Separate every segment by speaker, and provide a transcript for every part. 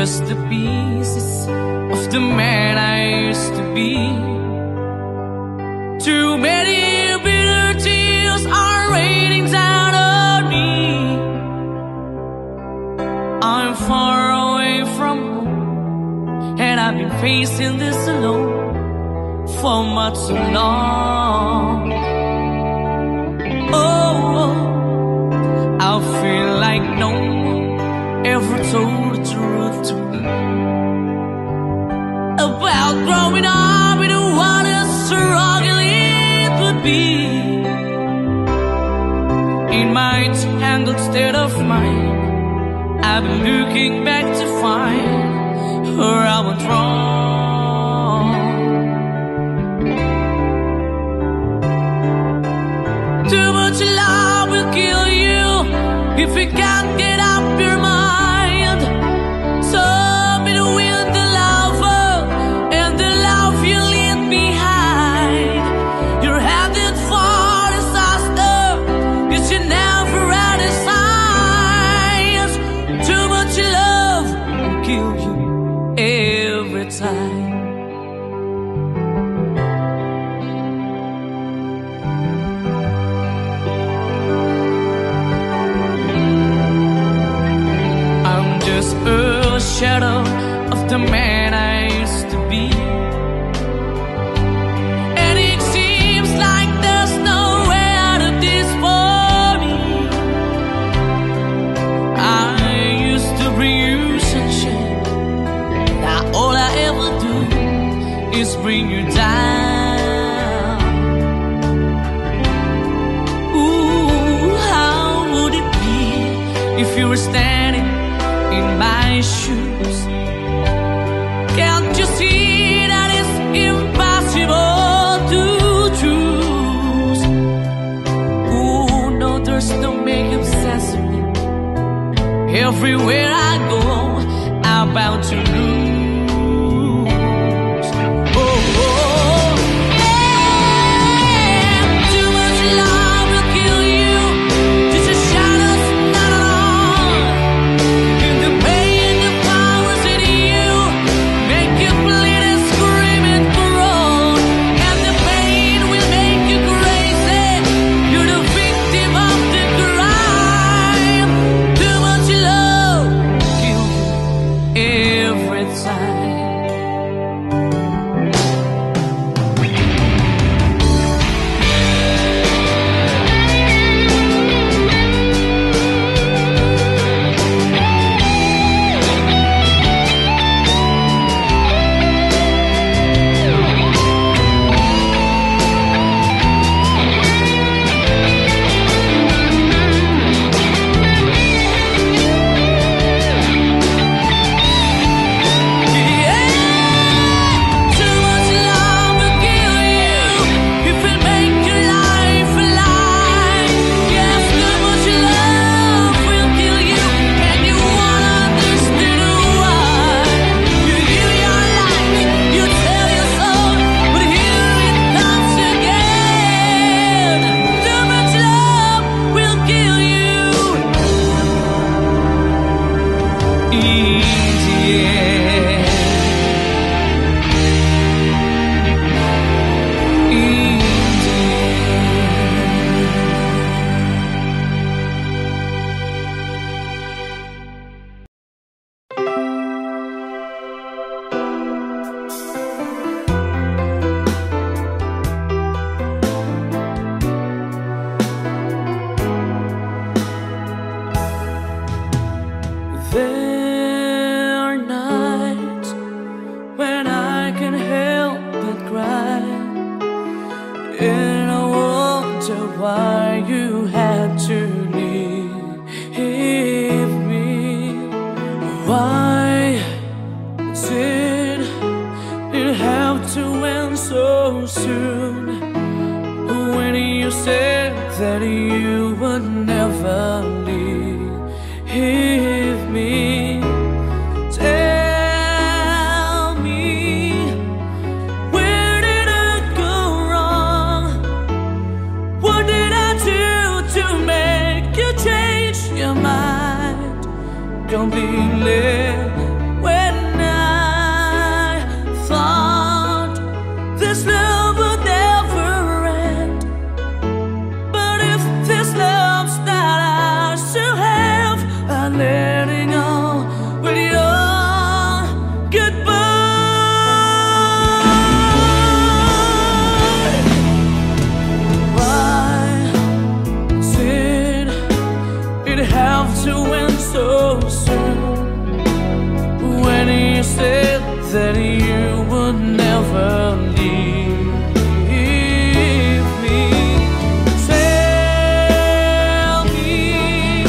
Speaker 1: just the pieces of the man I used to be. Too many bitter tears are raining down on me. I'm far away from home, and I've been facing this alone for much too long. Oh, I feel like no one ever told the truth to me about growing up in what a struggle it would be. In my tangled state of mind, I've been looking back to find where I went wrong. Too much love will kill you if you can't get up your mind. So be with the lover and the love you leave behind. You're headed for disaster, 'cause you never had a signs. Too much love will kill you every time. A shadow of the man I used to be, and it seems like there's no way out of this for me. I used to bring you sunshine, now all I ever do is bring you down. Ooh, how would it be if you were standing in my shoes? Can't you see that it's impossible to choose? Oh no, there's no making sense of me. Everywhere I go, I'm bound to lose. Oh, oh. Yeah. Too much love will kill you. Just a shadow's not alone. In the pain, the powers in you make you bleed and scream and groan. And the pain will make you crazy. You're the victim of the crime. Too much love will kill you every time. There are nights when I can help but cry, and I wonder why you had to leave me. Why did it have to end so soon, when you said that you would never leave me? Tell me, where did I go wrong? What did I do to make you change your mind? Don't be late. would never leave me. Tell me,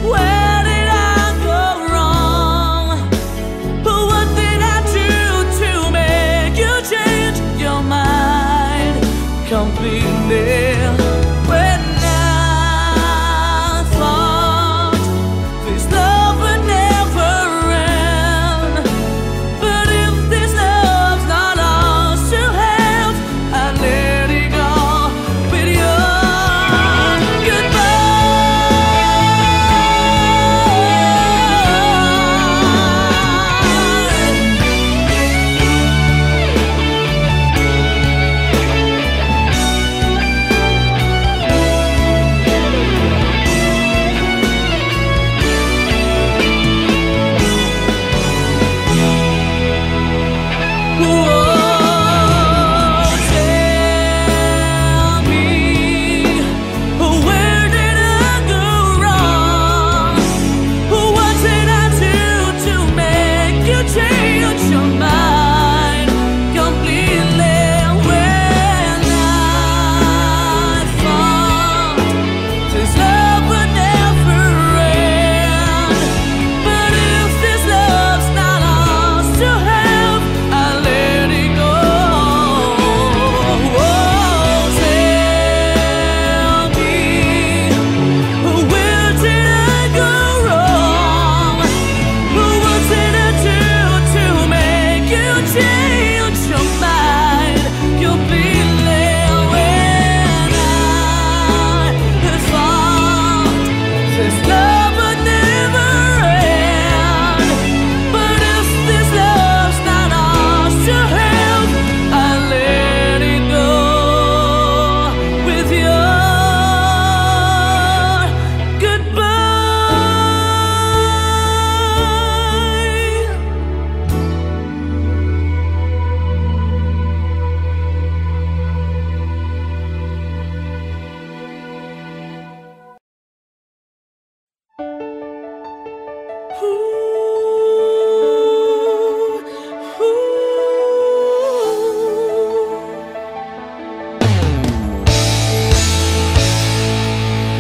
Speaker 1: where did I go wrong? What did I do to make you change your mind completely?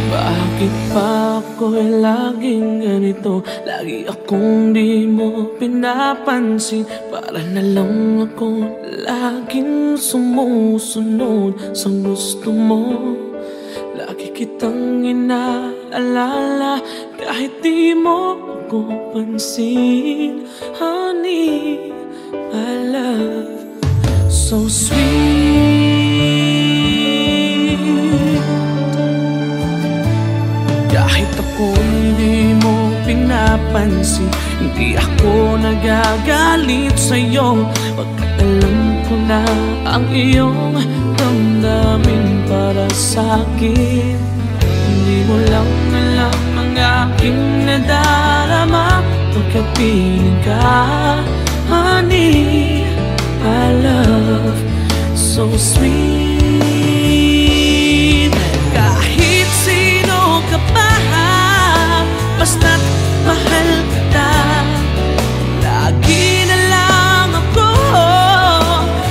Speaker 1: Bakit pa ako'y laging ganito? Lagi akong di mo pinapansin. Para na lang ako laging sumusunod sa gusto mo. Lagi kitang inaalala kahit di mo ako pansin. Honey, my love, so sweet. Kahit ako hindi mo pinapansin, hindi ako nagagalit sa'yo. Pagkat alam ko na ang iyong damdamin para sa'kin. Hindi mo lang alam ang aking nadarama pagkapiling ka. Honey, my love, so sweet. Kahit sino ka pa, basta't mahal kita. Lagi na lang ako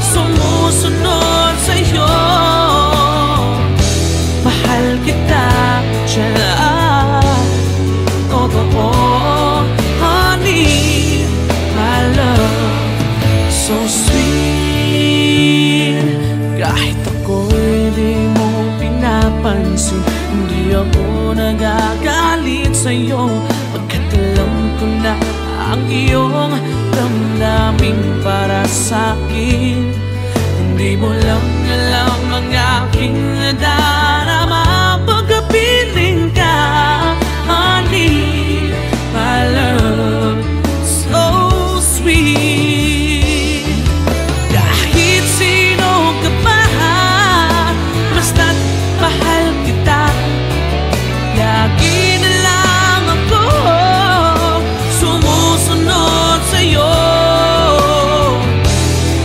Speaker 1: sumusunod sa'yo. Mahal kita, dyan totoo. Honey, my love, so sweet. Kahit ako'y di mo pinapansin, hindi ako nagagalit sa'yo. Pagkat alam ko na ang iyong damdamin para sa'kin. Hindi mo lang alam ang aking nadarama pagkapiling ka. Honey, my love, so sweet. Kahit sino ka pa, basta't mahal kita. Lagi na lang ako sumusunod sa'yo.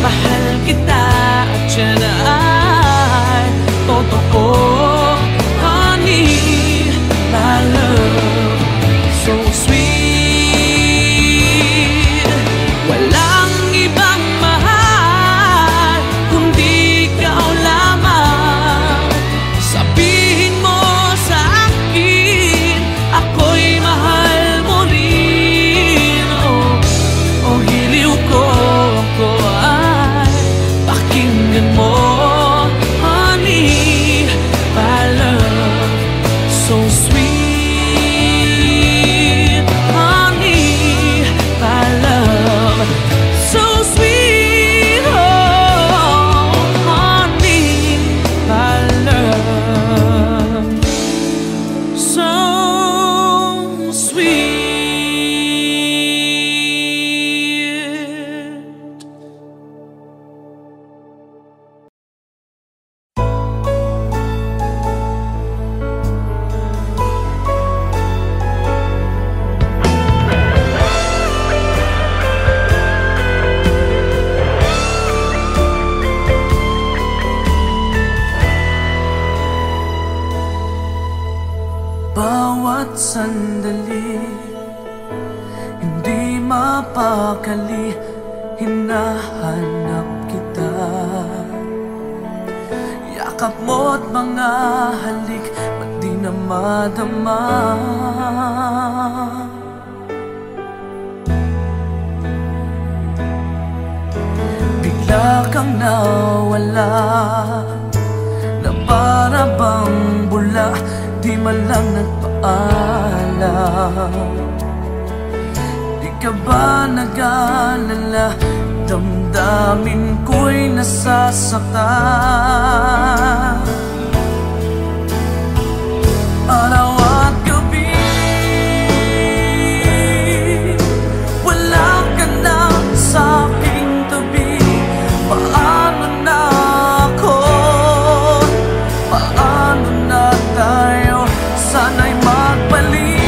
Speaker 1: Mahal kita at yan ay totoo. Honey,
Speaker 2: sandali, hindi mapakali, hinahanap kita. Yakap mo't mga halik, ba't di na madama? Bigla kang nawala, na para bang bula, di man lang nagpaalam. Di ka ba nag-alala, damdamin ko'y nasasaktan. Araw at gabi, wala ka na sa aking tabi. Paano na ako? Paano na tayo? Sana'y magbalik.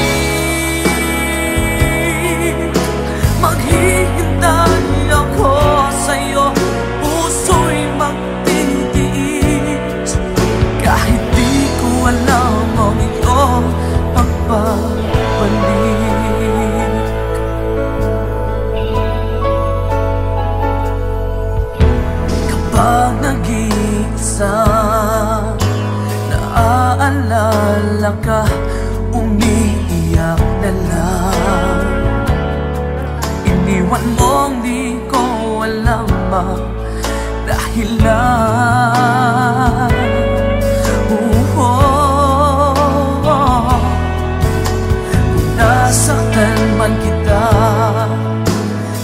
Speaker 2: Maghihintay ako sa'yo, puso'y magtitiis. Kahit di ko alam ang iyong pagbabalik. Kapag nag-iisa, naaalala ka, umiiyak na lang. Iniwan mong di ko alam ang dahilan. Kung nasaktan man kita,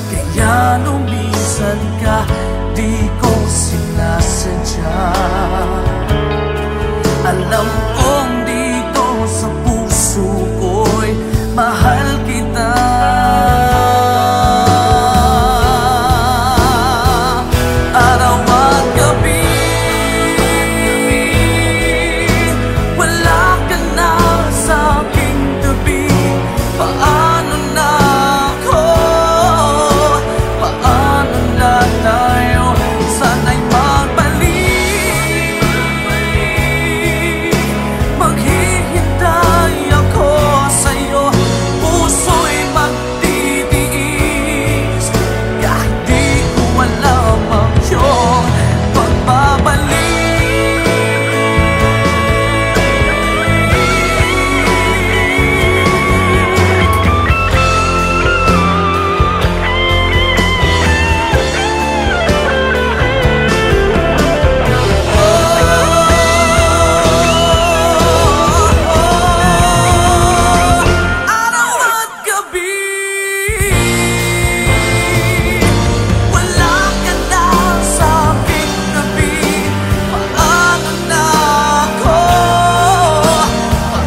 Speaker 2: kaya lumisan ka, di ko sinasadya. Alam kong dito sa puso ko'y mahal kita. Araw at gabi, wala ka na sa aking tabi. Paano na ako? Paano na tayo? Sana'y magbalik. Maghihintay ako sa'yo, puso'y magtitiis. Kahit di ko alam ang iyong pagbabalik. Araw at gabi, wala ka na sa aking tabi. Paano na ako?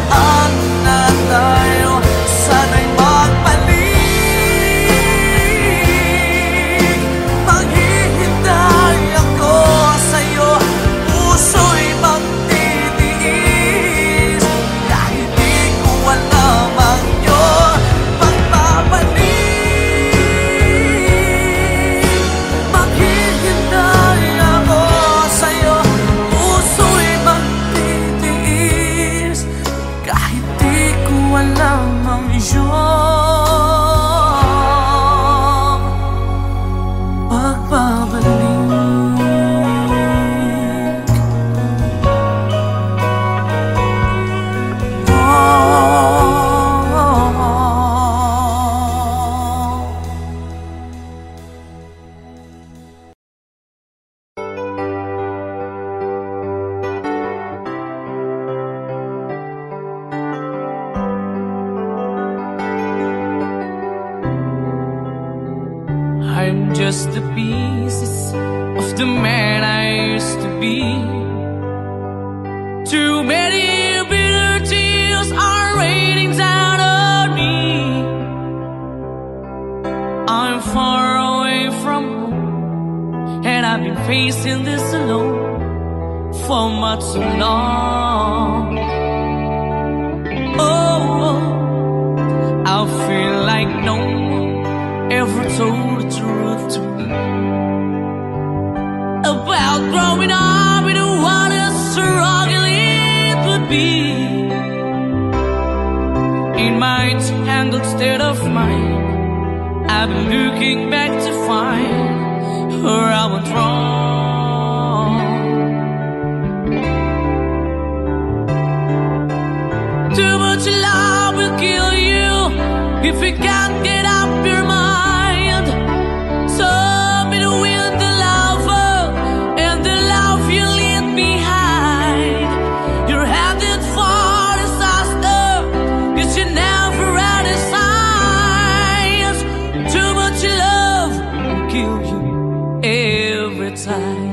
Speaker 2: Paano na tayo? Sana'y magbalik. Maghihintay ako sa'yo, puso'y magtitiis. Kahit di ko alam ang iyong pagbabalik. Maghihintay ako sa'yo, puso'y magtitiis. Kahit di ko alam ang iyong pagbabalik. I'm just the pieces of the man I used to be. Too many bitter tears are raining down on me. I'm far away from home, and I've been facing this alone for much too long. Oh, I feel like no one ever told the truth to me about growing up in what a struggle it would be. In mind's handled state of mind. I've been looking back to find where I went wrong.
Speaker 1: Too much love will kill you if you can't get up your mind. So between the lover and the love you leave behind, you're headed for disaster, 'cause you never had a signs. Too much love will kill you every time.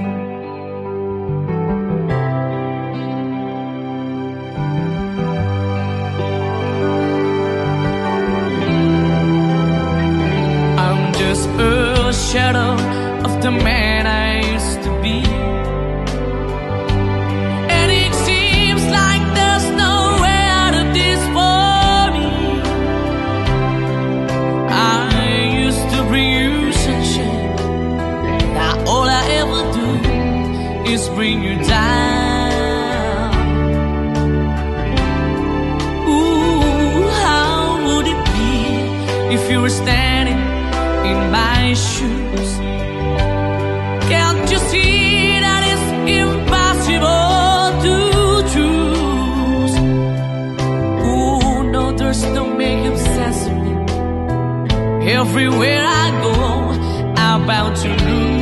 Speaker 2: A shadow of the man I used to be,
Speaker 1: and it seems like there's no way out of this for me.
Speaker 2: I used to bring you sunshine. Now all I ever do is bring you down. Ooh, how would it be if you were standing in my shoes?
Speaker 1: Can't you see that it's impossible to choose?
Speaker 2: Ooh, no, there's no making sense of me. Everywhere I go, I'm bound to lose.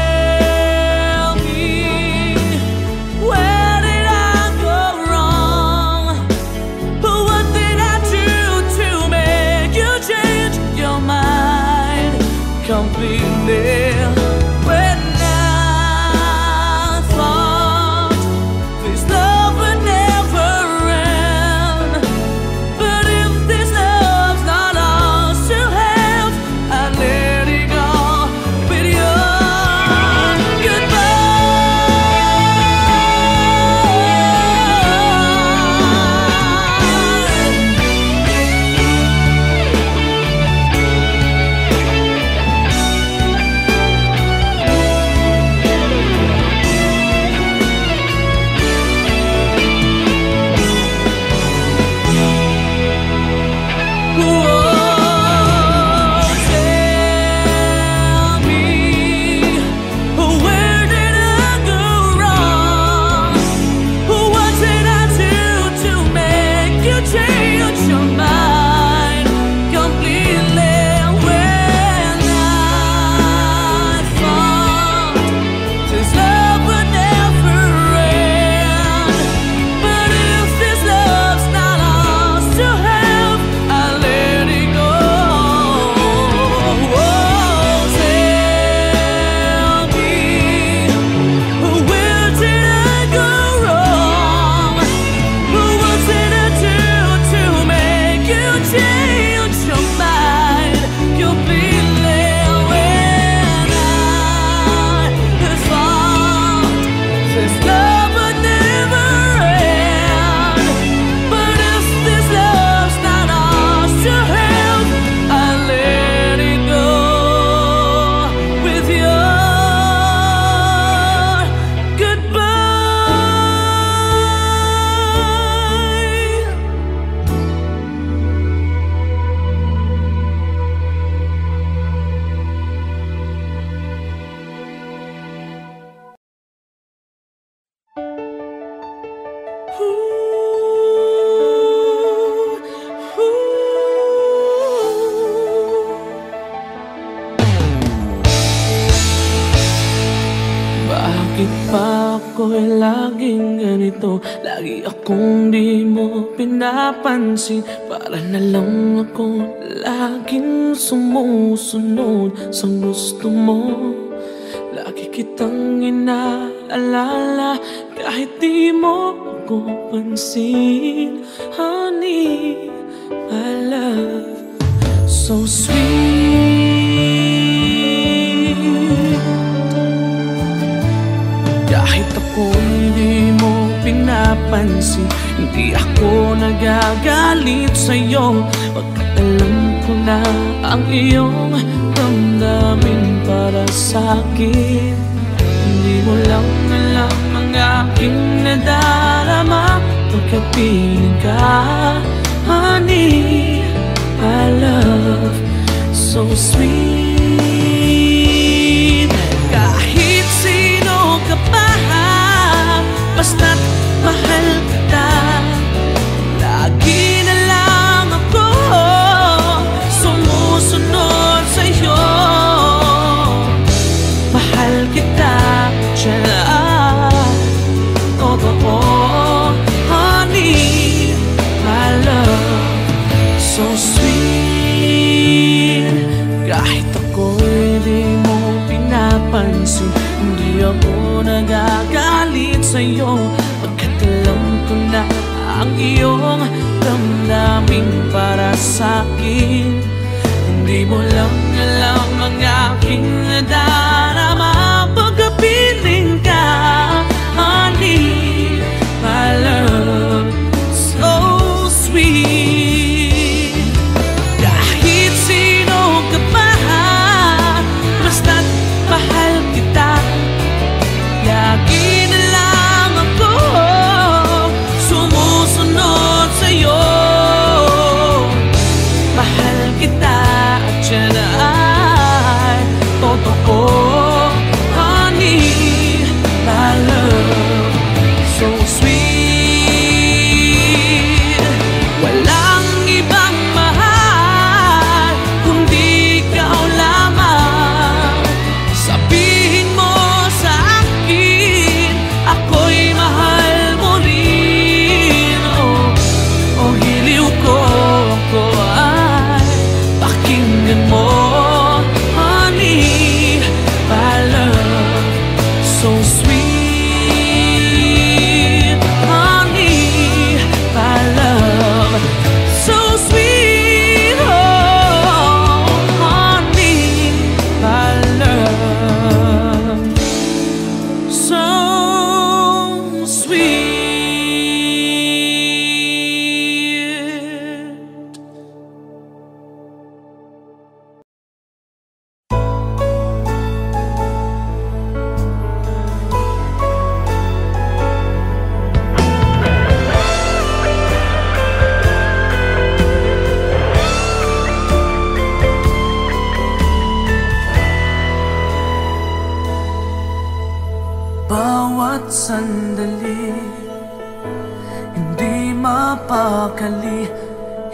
Speaker 1: Tell me completely. When I thought this love would never end, but if this love's not ours to have, I let it go with your goodbye. Bakit pa ako'y laging ganito? Lagi akong di mo pinapansin. Para na lang ako laging sumusunod sa gusto mo. Lagi kitang inaalala kahit di mo ako pansin. Honey, my love, so sweet. Kahit ako hindi mo pinapansin, hindi ako nagagalit sa'yo. Pagkat alam ko na ang iyong damdamin para sa'kin. Hindi mo lang alam ang aking nadarama pagkapiling ka. Honey, my love, so sweet. Kahit sino ka pa, basta't mahal kita. Lagi na lang ako sumusunod sa'yo. Mahal kita, tiyan, totoo. Honey, my love, so sweet. Kahit ako'y di mo pinapansin, hindi ako nagagalit sa'yo. Pagkat alam ko na ang iyong damdamin para sa'kin. Hindi mo lang alam ang aking nadarama pagkapiling ka. Honey, my love, so sweet. Kahit sino ka pa, basta't mahal kita. Lagi na lang ako sumusunod sa'yo. Mahal kita at yan ay totoo.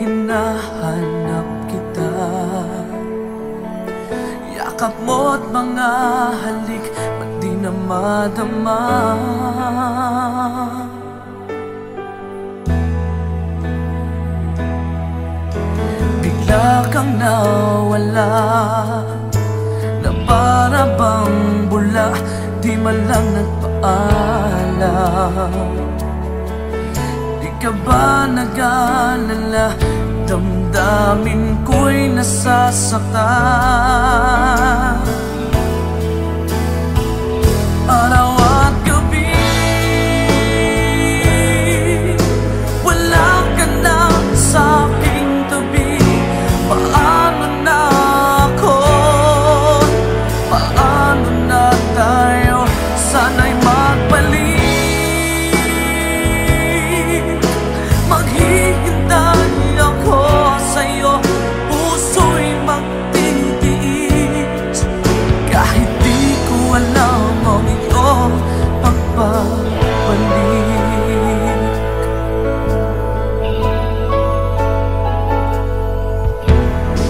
Speaker 2: hinahanap kita. Yakap mo't mga halik, ba't di na madama? Bigla kang nawala, na para bang bula, di man lang nagpaalam. Di ka ba nag-alala, damdamin ko'y nasasaktan. Araw at gabi, wala ka na sa aking tabi. Paano na ako? Paano na tayo? Sana'y magbalik. Maghihintay ako sa'yo, puso'y magtitiis. Kahit di ko alam ang iyong pagbabalik.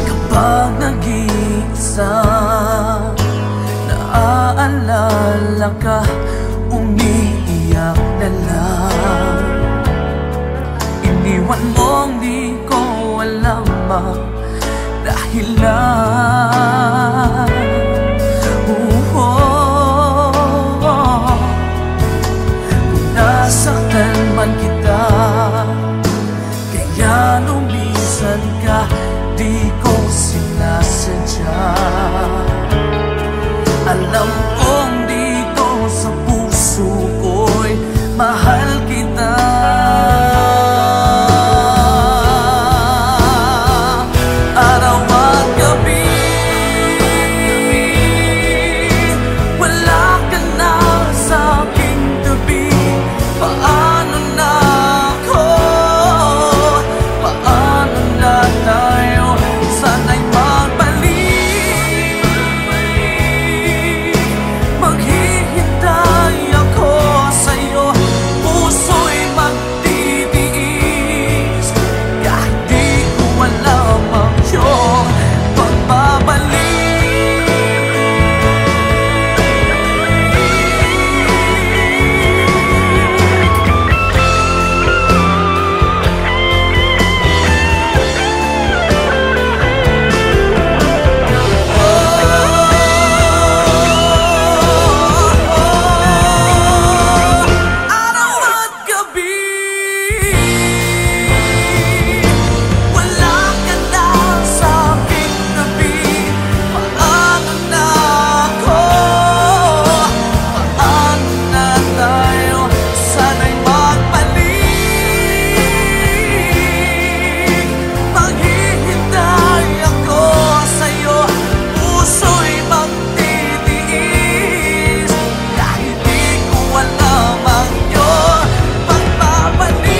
Speaker 2: Kapag nag-iisa, naaalala ka, umiiyak na lang. Iniwan mong di ko alam ang dahilan. Kung nasaktan man kita, kaya lumisan ka, di ko sinasadya. Alam kong dito sa puso ko'y mahal kita. Araw at gabi, wala ka na sa aking tabi. Paano na ako? Paano na tayo? Sana'y magbalik. Maghihintay ako sa'yo, puso'y magtitiis. Kahit di ko alam ang iyong pagbabalik. Araw at gabi, wala ka na sa aking tabi. Paano na ako? Paano na tayo? Sana'y magbalik. Maghihintay ako sa'yo, puso'y magtitiis. Kahit di ko alam ang iyong pagbabalik.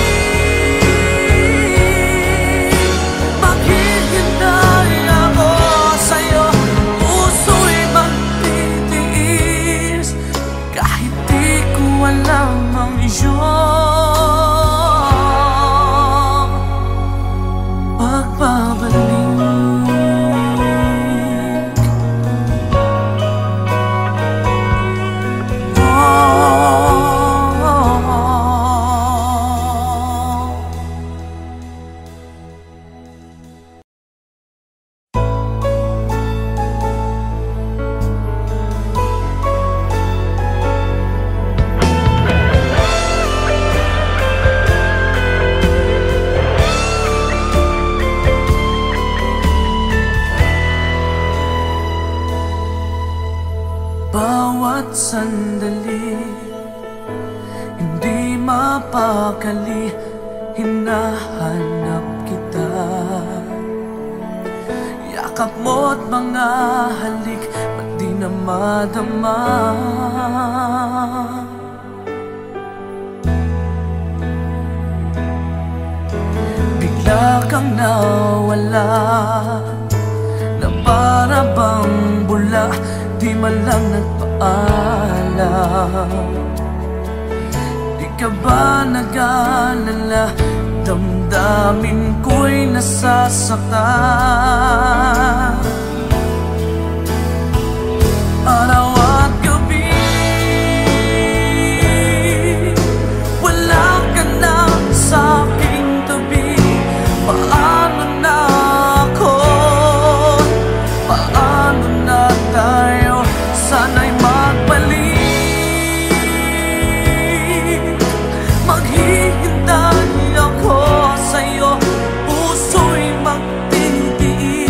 Speaker 2: Maghihintay ako sa'yo, puso'y magtitiis. Kahit di ko alam ang iyong pagbabalik. Bawat sandali, hindi mapakali, hinahanap kita. Yakap mo't mga halik, ba't di na madama? Bigla kang nawala, na para bang bula, di man lang nagpaalam. Di ka ba nag-alala, damdamin damdamin ko'y nasasaktan. Araw at gabi, wala ka na sa aking tabi. Paano na ako? Paano na tayo? Sana'y magbalik. Maghihintay ako sa'yo, puso'y magtitiis.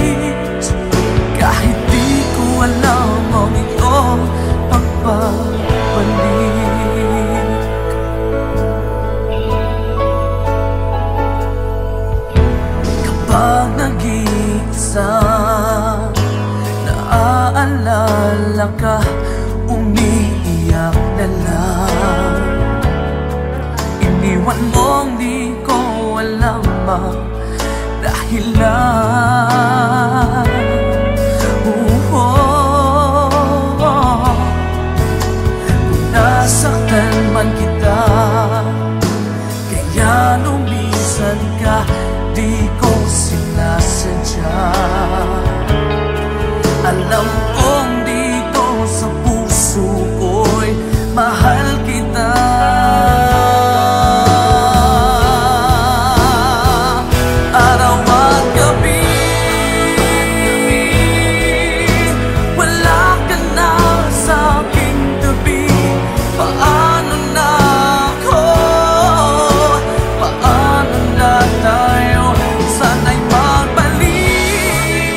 Speaker 2: Kahit di ko alam ang iyong pagbabalik. Kapag nag-iisa, naaalala ka, umiiyak na lang. Iniwan mong di ko alam ang dahilan. Kung nasaktan man kita, kaya lumisan ka, di ko sinasadya. Alam kong dito sa puso ko'y mahal kita. Araw at gabi, wala ka na sa aking tabi. Paano na ako? Paano na tayo? Sana'y magbalik.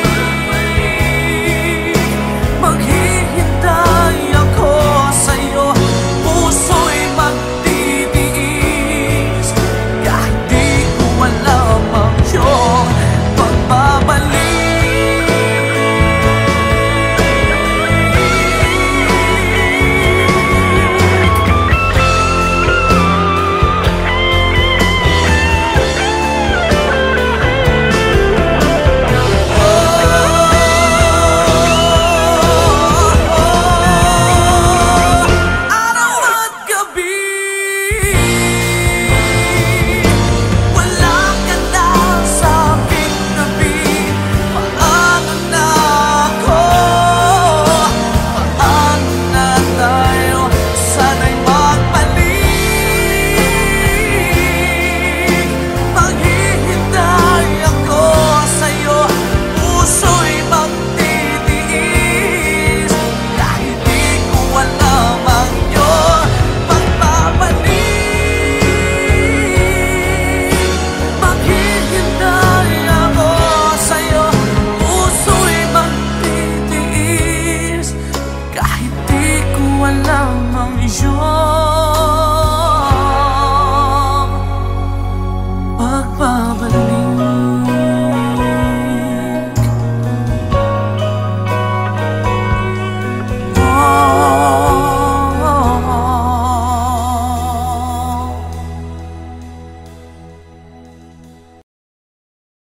Speaker 2: Maghihintay ako sa'yo, puso'y magtitiis. Kahit di ko alam ang iyong pagbabalik. Araw at gabi, wala ka na sa aking tabi. Paano na ako? Paano na tayo? Sana'y magbalik. Maghihintay ako sa'yo, puso'y magtitiis. Kahit di ko alam ang iyong pagbabalik. Maghihintay ako sa'yo, puso'y magtitiis. Kahit di ko alam ang iyong